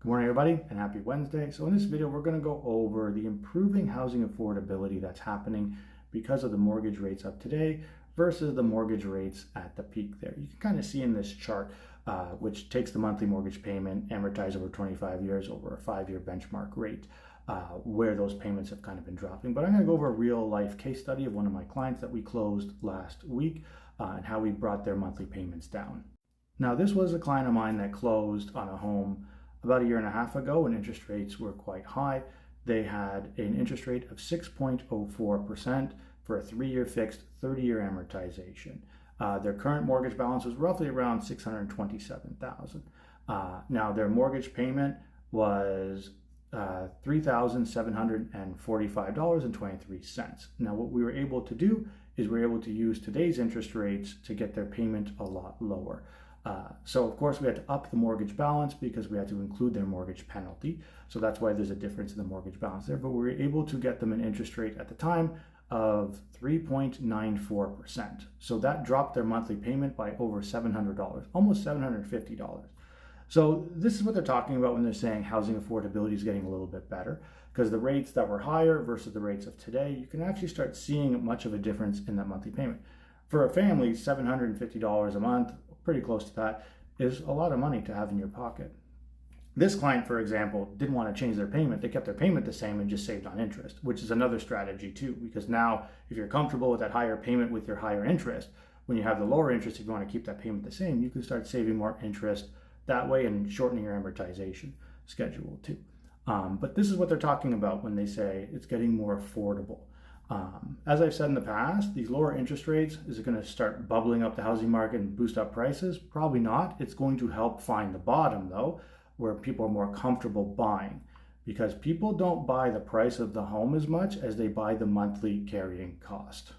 Good morning, everybody, and happy Wednesday. So in this video, we're going to go over the improving housing affordability that's happening because of the mortgage rates of today versus the mortgage rates at the peak there. You can kind of see in this chart, which takes the monthly mortgage payment amortized over 25 years over a 5-year benchmark rate, where those payments have kind of been dropping. But I'm going to go over a real life case study of one of my clients that we closed last week and how we brought their monthly payments down. Now, this was a client of mine that closed on a home about a year and a half ago when interest rates were quite high. They had an interest rate of 6.04% for a 3-year fixed, 30-year amortization. Their current mortgage balance was roughly around $627,000. Now their mortgage payment was $3,745.23. Now what we were able to do is we were able to use today's interest rates to get their payment a lot lower. So of course we had to up the mortgage balance because we had to include their mortgage penalty. So that's why there's a difference in the mortgage balance there. But we were able to get them an interest rate at the time of 3.94%. So that dropped their monthly payment by over $700, almost $750. So this is what they're talking about when they're saying housing affordability is getting a little bit better, because the rates that were higher versus the rates of today, you can actually start seeing much of a difference in that monthly payment. For a family, $750 a month, pretty close to that, is a lot of money to have in your pocket. This client, for example, didn't want to change their payment. They kept their payment the same and just saved on interest, which is another strategy too, because now if you're comfortable with that higher payment with your higher interest, when you have the lower interest, if you want to keep that payment the same, you can start saving more interest that way and shortening your amortization schedule too. But this is what they're talking about when they say it's getting more affordable. As I've said in the past, these lower interest rates, is it going to start bubbling up the housing market and boost up prices? Probably not. It's going to help find the bottom though, where people are more comfortable buying, because people don't buy the price of the home as much as they buy the monthly carrying cost.